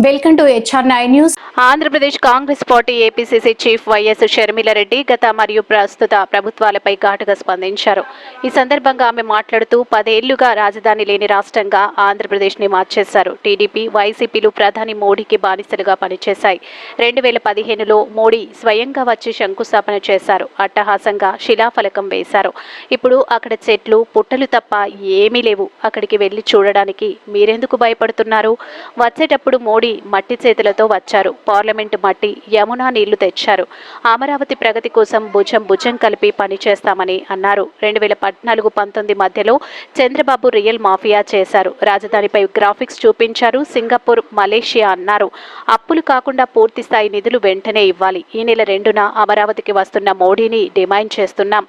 Welcome to HR9 news. Andhra Pradesh Congress party APCC chief YS Sharmila Reddy గత మరియు ప్రస్తుత ప్రభుత్వాలపై ఘాటుగా స్పందించారు. ఈ సందర్భంగా ఆమె మాట్లాడుతూ 10 ఏళ్లుగా రాజధాని లేని రాష్ట్రంగా ఆంధ్రప్రదేశ్ ని మార్చేశారు. టీడీపీ, వైసీపీలు ప్రధాని మోడీకి బానిసలుగా పనిచేశాయి. 2015లో మోడీ స్వయంగా వచ్చి శంకుస్థాపన చేశారు. అట్టహాసంగా శిలాఫలకం వేశారు. ఇప్పుడు అక్కడ చెట్లు, పుట్టలు తప్ప ఏమీ లేవు. అక్కడికి వెళ్లి చూడడానికి మీరెందుకు భయపడుతున్నారు? వచ్చేటప్పుడు మోడీ మట్టి చేతులతో వచ్చారు. పార్లమెంటు మట్టి, యమునా నీళ్లు తెచ్చారు. అమరావతి ప్రగతి కోసం భుజం కలిపి పనిచేస్తామని అన్నారు. 2014-19 మధ్యలో చంద్రబాబు రియల్ మాఫియా చేశారు. రాజధానిపై గ్రాఫిక్స్ చూపించారు. సింగపూర్, మలేషియా అన్నారు. అప్పులు కాకుండా పూర్తి స్థాయి నిధులు వెంటనే ఇవ్వాలి. ఈ నెల 2న అమరావతికి వస్తున్న మోడీని డిమాండ్ చేస్తున్నాం.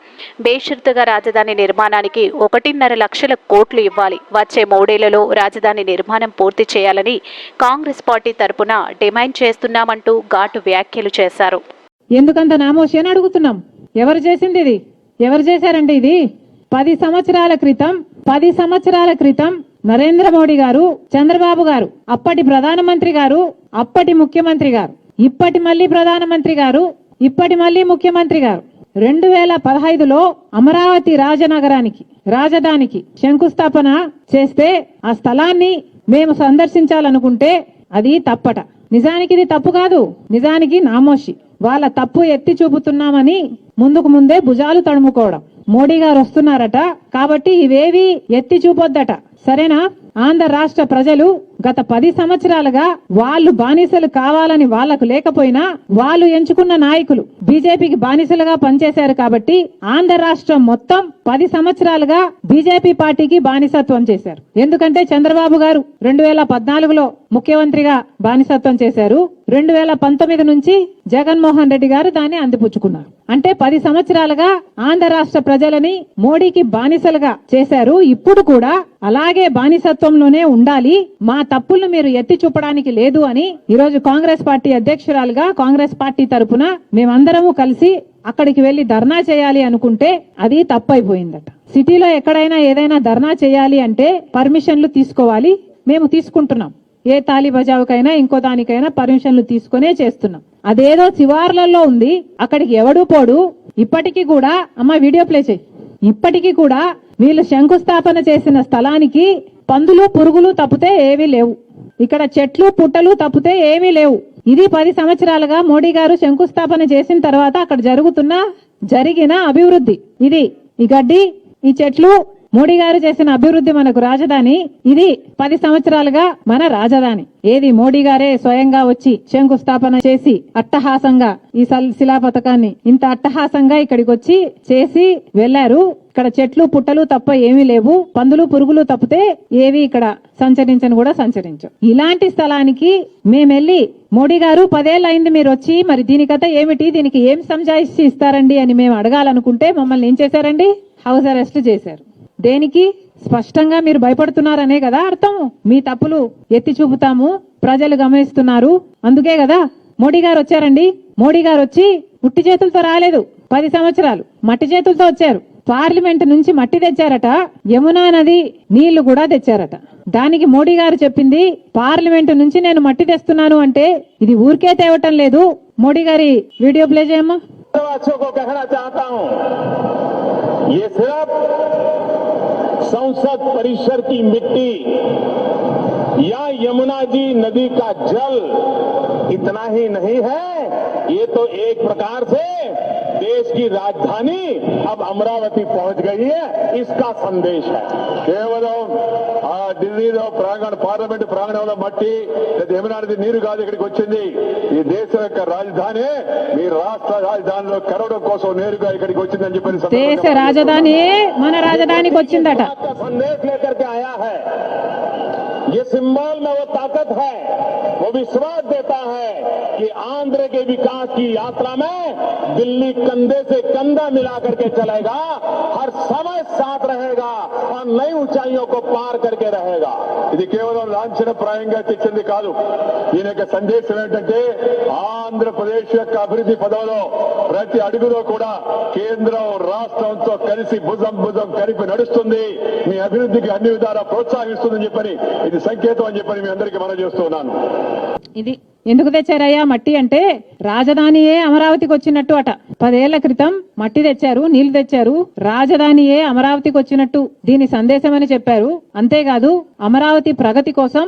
బేషరతుగా రాజధాని నిర్మాణానికి 1.5 లక్షల కోట్లు ఇవ్వాలి. వచ్చే 3 ఏళ్లలో రాజధాని నిర్మాణం పూర్తి చేయాలని కాంగ్రెస్ పార్టీ తరపున డిమాండ్ చేస్తున్నామంటూ ఘాటు వ్యాఖ్యలు చేశారు. ఎందుకంత నామోషి అని అడుగుతున్నాం. ఎవరు చేసింది ఇది? ఎవరు చేశారండి ఇది? 10 సంవత్సరాల క్రితం నరేంద్ర మోడీ గారు, చంద్రబాబు గారు, అప్పటి ప్రధానమంత్రి గారు, అప్పటి ముఖ్యమంత్రి గారు, ఇప్పటి మళ్ళీ ప్రధానమంత్రి గారు, ఇప్పటి మళ్ళీ ముఖ్యమంత్రి గారు 2015లో అమరావతి రాజధానికి శంకుస్థాపన చేస్తే ఆ స్థలాన్ని మేము సందర్శించాలనుకుంటే అది తప్పట. నిజానికి ఇది తప్పు కాదు, నిజానికి నామోషి. వాళ్ళ తప్పు ఎత్తి చూపుతున్నామని ముందుకు ముందే భుజాలు తడుముకోవడం. మోడీ గారు వస్తున్నారట కాబట్టి ఇవేవి ఎత్తి చూపొద్దట. సరేనా? ఆంధ్ర రాష్ట్ర ప్రజలు గత 10 సంవత్సరాలుగా వాళ్ళు బానిసలు కావాలని వాళ్లకు లేకపోయినా వాళ్ళు ఎంచుకున్న నాయకులు బీజేపీకి బానిసలుగా పనిచేశారు కాబట్టి ఆంధ్ర రాష్ట్రం మొత్తం 10 సంవత్సరాలుగా బీజేపీ పార్టీకి బానిసత్వం చేశారు. ఎందుకంటే చంద్రబాబు గారు 2014లో ముఖ్యమంత్రిగా బానిసత్వం చేశారు. 2019 నుంచి జగన్మోహన్ రెడ్డి గారు దాన్ని అందిపుచ్చుకున్నారు. అంటే 10 సంవత్సరాలుగా ఆంధ్ర రాష్ట్ర ప్రజలని మోడీకి బానిసలుగా చేశారు. ఇప్పుడు కూడా అలాగే బానిసత్వంలోనే ఉండాలి. మా తప్పులను మీరు ఎత్తి చూపడానికి లేదు అని ఈరోజు కాంగ్రెస్ పార్టీ అధ్యక్షురాలుగా కాంగ్రెస్ పార్టీ తరపున మేమందరము కలిసి అక్కడికి వెళ్లి ధర్నా చేయాలి అనుకుంటే అది తప్పైపోయిందట. సిటీలో ఎక్కడైనా ఏదైనా ధర్నా చేయాలి అంటే పర్మిషన్లు తీసుకోవాలి. మేము తీసుకుంటున్నాం. ఏ తాలి బజావుకైనా ఇంకో దానికైనా పర్మిషన్లు తీసుకునే చేస్తున్నాం. అదేదో శివార్లలో ఉంది, అక్కడికి ఎవడు పోడు. ఇప్పటికీ కూడా అమ్మ వీడియో ప్లే చేయి. ఇప్పటికీ కూడా వీళ్ళు శంకుస్థాపన చేసిన స్థలానికి పందులు, పురుగులు తప్పితే ఏవీ లేవు. ఇక్కడ చెట్లు, పుట్టలు తప్పితే ఏమీ లేవు. ఇది 10 సంవత్సరాలుగా మోడీ గారు శంకుస్థాపన చేసిన తర్వాత అక్కడ జరిగిన అభివృద్ధి. ఇది ఈ గడ్డి, ఈ చెట్లు, మోడీ గారు చేసిన అభివృద్ధి మనకు రాజధాని. ఇది 10 సంవత్సరాలుగా మన రాజధాని. ఏది మోడీ గారే స్వయంగా వచ్చి శంకుస్థాపన చేసి అట్టహాసంగా ఈ శిలా పథకాన్ని ఇంత అట్టహాసంగా ఇక్కడికి వచ్చి చేసి వెళ్లారు. ఇక్కడ చెట్లు, పుట్టలు తప్ప ఏమీ లేవు. పందులు, పురుగులు తప్పితే ఏవి ఇక్కడ సంచరించను కూడా సంచరించు. ఇలాంటి స్థలానికి మేమెళ్ళి మోడీ గారు 10 ఏళ్ళు అయింది మీరు వచ్చి, మరి దీనికత ఏమిటి, దీనికి ఏం సంజాయిషి ఇస్తారండి అని మేము అడగాలనుకుంటే మమ్మల్ని ఏం చేశారండి? హౌస్ అరెస్ట్ చేశారు. దేనికి? స్పష్టంగా మీరు భయపడుతున్నారనే కదా అర్థం. మీ తప్పులు ఎత్తి చూపుతాము, ప్రజలు గమనిస్తున్నారు, అందుకే కదా మోడీ గారు వచ్చారండి. మోడీ గారు వచ్చి ఉట్టి చేతులతో రాలేదు. 10 సంవత్సరాలు మట్టి చేతులతో వచ్చారు. పార్లమెంట్ నుంచి మట్టి తెచ్చారట, యమునా నది నీళ్లు కూడా తెచ్చారట. దానికి మోడీ గారు చెప్పింది పార్లమెంట్ నుంచి నేను మట్టి తెస్తున్నాను అంటే ఇది ఊరికే తేవటం లేదు. మోడీ గారి వీడియో ప్లే చేయమ్మా. संसद परिसर की मिट्टी या यमुना जी नदी का जल इतना ही नहीं है, ये तो एक प्रकार से देश की राजधानी अब अमरावती पहुंच गई है, इसका संदेश है. केवలం ఢిల్లీలో పార్లమెంట్ ప్రాంగణంలో మట్టి యమునా నది నీరు కాదు ఇక్కడికి వచ్చింది. ఈ దేశం యొక్క రాజధాని మీ రాష్ట్ర రాజధానిలో కరవడం కోసం నేరుగా ఇక్కడికి వచ్చిందని చెప్పి దేశ రాజధాని మన రాజధానికి వచ్చిందట. संदेश लेकर के आया है. ये सिंबल में वो ताकत है, वो विश्वास देता है कि आंध्र के विकास की यात्रा में दिल्ली कंधे से कंधा मिला करके चलेगा, हर समय साथ रहेगा और नई ऊंचाइयों को पार करके रहेगा. ఇది కేవలం లాంఛనప్రాయంగా తెచ్చింది కాదు. దీని యొక్క సందేశం ఏంటంటే ఆంధ్రప్రదేశ్ యొక్క అభివృద్ధి పదంలో ప్రతి అడుగులో కూడా కేంద్రం రాష్ట్రంతో కలిసి భుజం కలిపి నడుస్తుంది. మీ అభివృద్ధికి అన్ని విధాలా ప్రోత్సహిస్తుందని చెప్పని ఇది సంకేతం అని చెప్పని మీ అందరికీ మనం చేస్తున్నాను. ఇది ఎందుకు తెచ్చారయ్యా మట్టి అంటే రాజధానియే అమరావతికి వచ్చినట్టు అట. 10 ఏళ్ల క్రితం మట్టి తెచ్చారు, నీళ్లు తెచ్చారు, రాజధానియే అమరావతికి వచ్చినట్టు దీని సందేశం అని చెప్పారు. అంతేకాదు అమరావతి ప్రగతి కోసం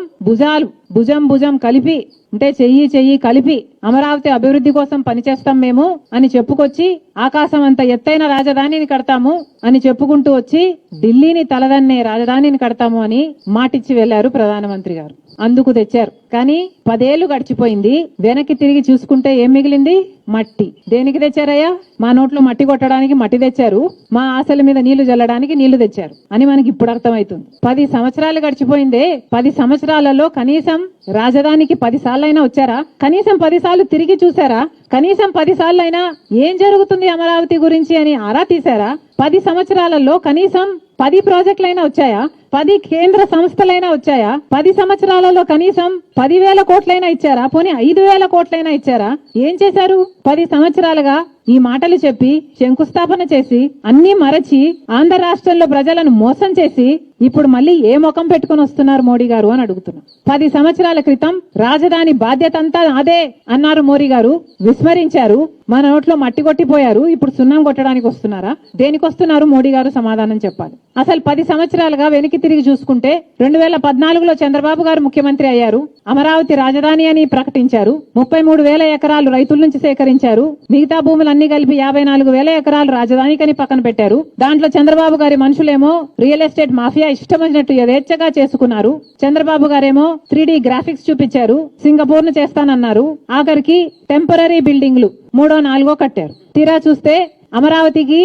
భుజం కలిపి అంటే చెయ్యి కలిపి అమరావతి అభివృద్ధి కోసం పనిచేస్తాం మేము అని చెప్పుకొచ్చి ఆకాశం అంత ఎత్తైన రాజధానిని కడతాము అని చెప్పుకుంటూ వచ్చి ఢిల్లీని తలదన్నే రాజధానిని కడతాము అని మాటిచ్చి వెళ్లారు ప్రధానమంత్రి గారు. అందుకు తెచ్చారు. కానీ 10 ఏళ్లు గడిచిపోయింది. వెనక్కి తిరిగి చూసుకుంటే ఏం మిగిలింది? మట్టి. దేనికి తెచ్చారయ్యా? మా నోట్లో మట్టి కొట్టడానికి మట్టి తెచ్చారు, మా ఆశల మీద నీళ్లు జల్లడానికి నీళ్లు తెచ్చారు అని మనకి ఇప్పుడు అర్థమవుతుంది. 10 సంవత్సరాలు గడిచిపోయిందే. 10 సంవత్సరాలలో కనీసం రాజధానికి 10 సార్లైనా వచ్చారా? కనీసం 10 సార్లు తిరిగి చూసారా? కనీసం 10 సార్లైనా ఏం జరుగుతుంది అమరావతి గురించి అని ఆరా తీశారా? 10 సంవత్సరాలలో కనీసం 10 ప్రాజెక్టులైనా వచ్చాయా? 10 కేంద్ర సంస్థలైనా వచ్చాయా? 10 సంవత్సరాలలో కనీసం 10,000 కోట్లైనా ఇచ్చారా? పోనీ 5,000 కోట్లైనా ఇచ్చారా? ఏం చేశారు? 10 సంవత్సరాలుగా ఈ మాటలు చెప్పి శంకుస్థాపన చేసి అన్ని మరచి ఆంధ్ర రాష్ట్రంలో ప్రజలను మోసం చేసి ఇప్పుడు మళ్ళీ ఏ ముఖం పెట్టుకుని వస్తున్నారు మోడీ గారు అని అడుగుతున్నా. 10 సంవత్సరాల క్రితం రాజధాని బాధ్యత అంతా అదే అన్నారు మోడీ గారు, విస్మరించారు, మన నోట్లో మట్టి కొట్టిపోయారు. ఇప్పుడు సున్నం కొట్టడానికి వస్తున్నారా? దేనికి వస్తున్నారు మోడీ గారు? సమాధానం చెప్పాలి. అసలు 10 సంవత్సరాలుగా వెనక్కి తిరిగి చూసుకుంటే 2014లో చంద్రబాబు గారు ముఖ్యమంత్రి అయ్యారు. అమరావతి రాజధాని అని ప్రకటించారు. 33,000 ఎకరాలు రైతుల నుంచి సేకరించారు. మిగతా భూములన్నీ కలిపి 54,000 ఎకరాలు రాజధానికని పక్కన పెట్టారు. దాంట్లో చంద్రబాబు గారి మనుషులేమో రియల్ ఎస్టేట్ మాఫియా ఇష్టం వచ్చినట్టు యథేచ్ఛగా చేసుకున్నారు. చంద్రబాబు గారేమో 3D గ్రాఫిక్స్ చూపించారు, సింగపూర్ ను చేస్తానన్నారు. ఆఖరికి టెంపరరీ బిల్డింగ్లు 3, 4 కట్టారు. తీరా చూస్తే అమరావతికి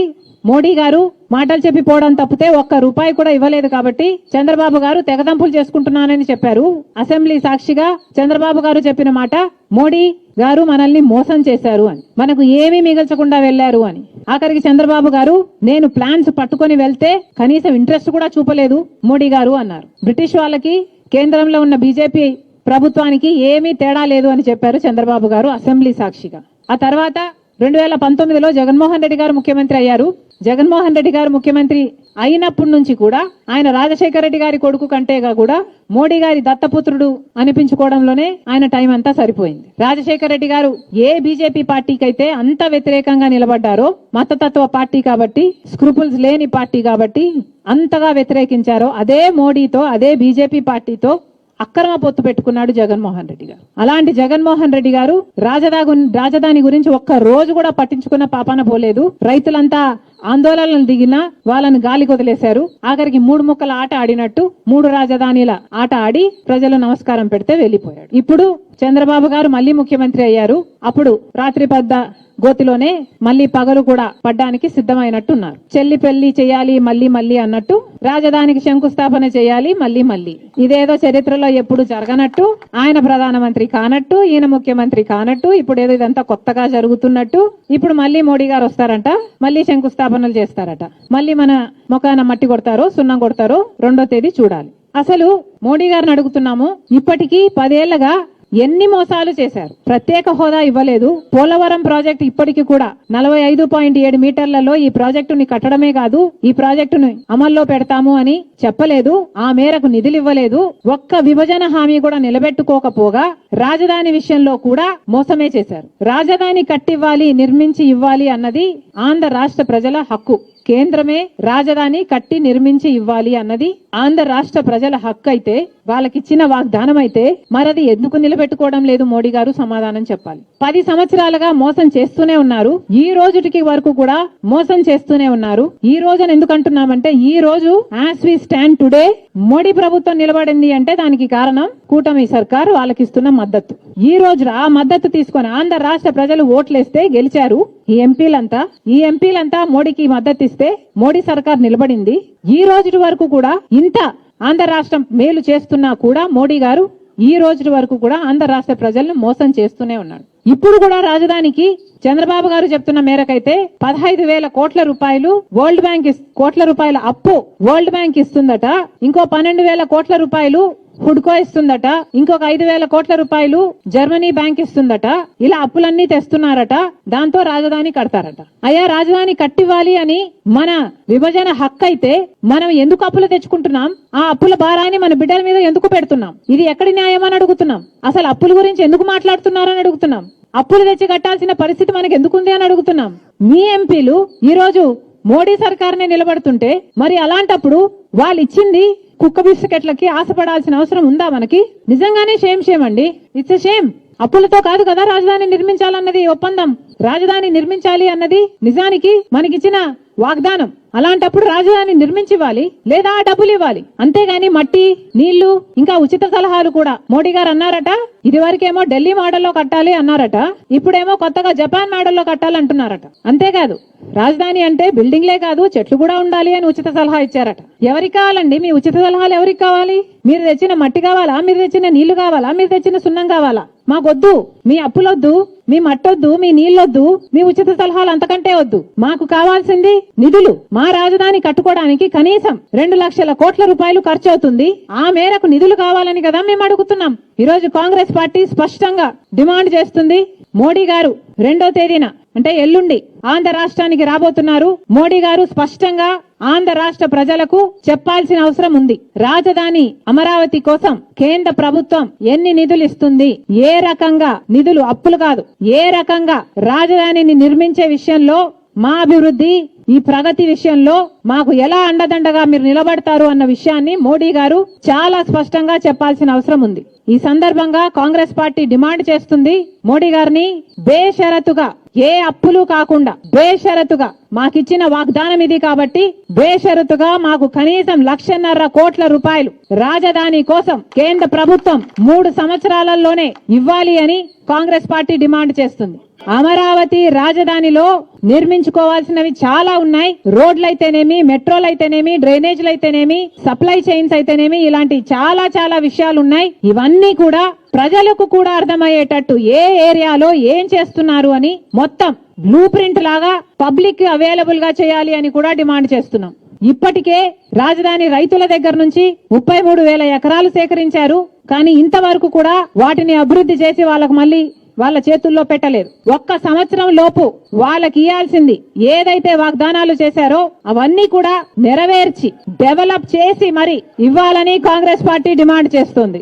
మోడీ గారు మాటలు చెప్పి పోవడం తప్పితే ఒక్క రూపాయి కూడా ఇవ్వలేదు. కాబట్టి చంద్రబాబు గారు తెగదంపులు చేసుకుంటున్నానని చెప్పారు. అసెంబ్లీ సాక్షిగా చంద్రబాబు గారు చెప్పిన మాట, మోడీ గారు మనల్ని మోసం చేశారు అని, మనకు ఏమీ మిగల్చకుండా వెళ్లారు అని. ఆఖరికి చంద్రబాబు గారు నేను ప్లాన్స్ పట్టుకొని వెళ్తే కనీసం ఇంట్రెస్ట్ కూడా చూపలేదు మోడీ గారు అన్నారు. బ్రిటిష్ వాళ్ళకి కేంద్రంలో ఉన్న బీజేపీ ప్రభుత్వానికి ఏమీ తేడా లేదు అని చెప్పారు చంద్రబాబు గారు అసెంబ్లీ సాక్షిగా. ఆ తర్వాత 2019లో జగన్మోహన్ రెడ్డి గారు ముఖ్యమంత్రి అయ్యారు. జగన్మోహన్ రెడ్డి గారు ముఖ్యమంత్రి అయినప్పటి నుంచి కూడా ఆయన రాజశేఖర రెడ్డి గారి కొడుకు కంటేగా కూడా మోడీ గారి దత్తపుత్రుడు అనిపించుకోవడంలోనే ఆయన టైం అంతా సరిపోయింది. రాజశేఖర రెడ్డి గారు ఏ బీజేపీ పార్టీకి అయితే అంత వ్యతిరేకంగా నిలబడ్డారో, మతతత్వ పార్టీ కాబట్టి, స్క్రూపుల్స్ లేని పార్టీ కాబట్టి అంతగా వ్యతిరేకించారో అదే మోడీతో, అదే బీజేపీ పార్టీతో అక్రమ పొత్తు పెట్టుకున్నాడు జగన్మోహన్ రెడ్డి గారు. అలాంటి జగన్మోహన్ రెడ్డి గారు రాజధాని గురించి ఒక్క రోజు కూడా పట్టించుకున్న పాపాన పోలేదు. రైతులంతా ఆందోళనలు దిగినా వాళ్ళని గాలికి వదిలేశారు. ఆఖరికి 3 ముక్కల ఆట ఆడినట్టు 3 రాజధానిల ఆట ఆడి ప్రజలు నమస్కారం పెడితే వెళ్లిపోయాడు. ఇప్పుడు చంద్రబాబు గారు మళ్ళీ ముఖ్యమంత్రి అయ్యారు. అప్పుడు రాత్రి పద్ద గోతిలోనే మళ్ళీ పగలు కూడా పడ్డానికి సిద్ధమైనట్టున్నారు. చెల్లి పెళ్లి చేయాలి మళ్ళీ అన్నట్టు రాజధానికి శంకుస్థాపన చేయాలి మళ్ళీ. ఇదేదో చరిత్రలో ఎప్పుడు జరగనట్టు, ఆయన ప్రధానమంత్రి కానట్టు, ఈయన ముఖ్యమంత్రి కానట్టు, ఇప్పుడు ఏదో ఇదంతా కొత్తగా జరుగుతున్నట్టు, ఇప్పుడు మళ్ళీ మోడీ గారు వస్తారంట, మళ్ళీ శంకుస్థాపనలు చేస్తారట, మళ్ళీ మన ముఖాన మట్టి కొడతారో సున్నం కొడతారో 2వ తేదీ చూడాలి. అసలు మోడీ గారిని అడుగుతున్నాము, ఇప్పటికీ 10 ఏళ్లగా ఎన్ని మోసాలు చేశారు? ప్రత్యేక హోదా ఇవ్వలేదు. పోలవరం ప్రాజెక్టు ఇప్పటికి కూడా 45.7 మీటర్లలో ఈ ప్రాజెక్టుని కట్టడమే కాదు, ఈ ప్రాజెక్టును అమల్లో పెడతాము అని చెప్పలేదు. ఆ మేరకు నిధులు ఇవ్వలేదు. ఒక్క విభజన హామీ కూడా నిలబెట్టుకోకపోగా రాజధాని విషయంలో కూడా మోసమే చేశారు. రాజధాని కట్టివ్వాలి, నిర్మించి ఇవ్వాలి అన్నది ఆంధ్ర రాష్ట్ర ప్రజల హక్కు. కేంద్రమే రాజధాని కట్టి నిర్మించి ఇవ్వాలి అన్నది ఆంధ్ర రాష్ట్ర ప్రజల హక్కు అయితే, వాళ్ళకిచ్చిన వాగ్దానం అయితే మరది ఎందుకు నిలబెట్టుకోవడం లేదు మోడీ గారు? సమాధానం చెప్పాలి. 10 సంవత్సరాలుగా మోసం చేస్తూనే ఉన్నారు. ఈ రోజుకి వరకు కూడా మోసం చేస్తూనే ఉన్నారు. ఈ రోజున ఎందుకు అంటున్నామంటే, ఈ రోజు as we stand today Modi ప్రభుత్వం నిలబడింది అంటే దానికి కారణం కూటమి సర్కారు వాళ్ళకిస్తున్న మద్దతు. ఈ రోజు ఆ మద్దతు తీసుకొని ఆంధ్ర రాష్ట్ర ప్రజలు ఓట్లేస్తే గెలిచారు. ఈ ఎంపీలంతా మోడీకి మద్దతు ఇస్తే మోడీ సర్కార్ నిలబడింది. ఈ రోజు వరకు కూడా ఇంత ఆంధ్ర రాష్ట్రం మేలు చేస్తున్నా కూడా మోడీ గారు ఈ రోజు వరకు కూడా ఆంధ్ర రాష్ట్ర ప్రజలను మోసం చేస్తూనే ఉన్నాడు. ఇప్పుడు కూడా రాజధానికి చంద్రబాబు గారు చెప్తున్న మేరకైతే 15,000 కోట్ల రూపాయలు కోట్ల రూపాయల అప్పు వరల్డ్ బ్యాంక్ ఇస్తుందట. ఇంకో 12,000 కోట్ల రూపాయలు హుడ్కో ఇస్తుందట, ఇంకొక 5,000 కోట్ల రూపాయలు జర్మనీ బ్యాంక్ ఇస్తుందట. ఇలా అప్పులన్నీ తెస్తున్నారట, దాంతో రాజధాని కడతారట. అయ్యా, రాజధాని కట్టివ్వాలి అని మన విభజన హక్కు అయితే మనం ఎందుకు అప్పులు తెచ్చుకుంటున్నాం? ఆ అప్పుల భారాన్ని మన బిడ్డల మీద ఎందుకు పెడుతున్నాం? ఇది ఎక్కడి న్యాయం అని అడుగుతున్నాం. అసలు అప్పుల గురించి ఎందుకు మాట్లాడుతున్నారని అడుగుతున్నాం. అప్పులు తెచ్చి కట్టాల్సిన పరిస్థితి మనకు ఎందుకుంది అని అడుగుతున్నాం. మీ ఎంపీలు ఈ రోజు మోడీ సర్కార్నే నిలబడుతుంటే మరి అలాంటప్పుడు వాళ్ళు ఇచ్చింది కుక్క బిస్కెట్లకి ఆశపడాల్సిన అవసరం ఉందా మనకి? నిజంగానే షేమ్ అండి. It's shame. అప్పులతో కాదు కదా రాజధాని నిర్మించాలన్నది ఒప్పందం. రాజధాని నిర్మించాలి అన్నది నిజానికి మనకిచ్చిన వాగ్దానం. అలాంటప్పుడు రాజధాని నిర్మించివ్వాలి, లేదా డబ్బులు ఇవ్వాలి. అంతేగాని మట్టి, నీళ్లు, ఇంకా ఉచిత సలహాలు కూడా మోడీ గారు అన్నారట. ఇదివరకేమో ఢిల్లీ మోడల్లో కట్టాలి అన్నారట, ఇప్పుడేమో కొత్తగా జపాన్ మోడల్లో కట్టాలంటున్నారట. అంతేకాదు, రాజధాని అంటే బిల్డింగ్లే కాదు చెట్లు కూడా ఉండాలి అని ఉచిత సలహా ఇచ్చారట. ఎవరికి కావాలండి మీ ఉచిత సలహాలు? ఎవరికి కావాలి? మీరు తెచ్చిన మట్టి కావాలా? మీరు తెచ్చిన నీళ్లు కావాలా? మీరు తెచ్చిన సున్నం కావాలా? మాకొద్దు మీ అప్పులొద్దు, మీ మట్టొద్దు, మీ నీళ్ళొద్దు, మీ ఉచిత సలహాలు అంతకంటే వద్దు. మాకు కావాల్సింది నిధులు. మా రాజధాని కట్టుకోవడానికి కనీసం 2 లక్షల కోట్ల రూపాయలు ఖర్చు అవుతుంది. ఆ మేరకు నిధులు కావాలని కదా మేము అడుగుతున్నాం. ఈ రోజు కాంగ్రెస్ పార్టీ స్పష్టంగా డిమాండ్ చేస్తుంది. మోడీ గారు 2వ తేదీన అంటే ఎల్లుండి ఆంధ్ర రాష్ట్రానికి రాబోతున్నారు. మోడీ గారు స్పష్టంగా ఆంధ్ర రాష్ట్ర ప్రజలకు చెప్పాల్సిన అవసరం ఉంది. రాజధాని అమరావతి కోసం కేంద్ర ప్రభుత్వం ఎన్ని నిధులు ఇస్తుంది, ఏ రకంగా నిధులు, అప్పులు కాదు, ఏ రకంగా రాజధానిని నిర్మించే విషయంలో మా అభివృద్ధి, ఈ ప్రగతి విషయంలో మాకు ఎలా అండదండగా మీరు నిలబడతారు అన్న విషయాన్ని మోడీ గారు చాలా స్పష్టంగా చెప్పాల్సిన అవసరం ఉంది. ఈ సందర్భంగా కాంగ్రెస్ పార్టీ డిమాండ్ చేస్తుంది మోడీ గారిని, బేషరతుగా ఏ అప్పులు కాకుండా బేషరతుగా మాకిచ్చిన వాగ్దానం ఇది కాబట్టి బేషరతుగా మాకు కనీసం 1,50,000 కోట్ల రూపాయలు రాజధాని కోసం కేంద్ర ప్రభుత్వం 3 సంవత్సరాలలోనే ఇవ్వాలి అని కాంగ్రెస్ పార్టీ డిమాండ్ చేస్తుంది. అమరావతి రాజధానిలో నిర్మించుకోవాల్సినవి చాలా ఉన్నాయి. రోడ్లైతేనేమి, మెట్రోలైతేనేమి, డ్రైనేజీలైతేనేమి, సప్లై చైన్స్ అయితేనేమి, ఇలాంటి చాలా విషయాలు ఉన్నాయి. ఇవన్నీ కూడా ప్రజలకు కూడా అర్థమయ్యేటట్టు ఏ ఏరియాలో ఏం చేస్తున్నారు అని మొత్తం బ్లూ ప్రింట్ లాగా పబ్లిక్ అవైలబుల్ గా చేయాలి అని కూడా డిమాండ్ చేస్తున్నాం. ఇప్పటికే రాజధాని రైతుల దగ్గర నుంచి 33,000 ఎకరాలు సేకరించారు. కానీ ఇంతవరకు కూడా వాటిని అభివృద్ధి చేసి వాళ్ళకు మళ్ళీ వాళ్ళ చేతుల్లో పెట్టలేదు. 1 సంవత్సరం లోపు వాళ్ళకి ఇయ్యాల్సింది ఏదైతే వాగ్దానాలు చేశారో అవన్నీ కూడా నెరవేర్చి డెవలప్ చేసి మరి ఇవ్వాలని కాంగ్రెస్ పార్టీ డిమాండ్ చేస్తోంది.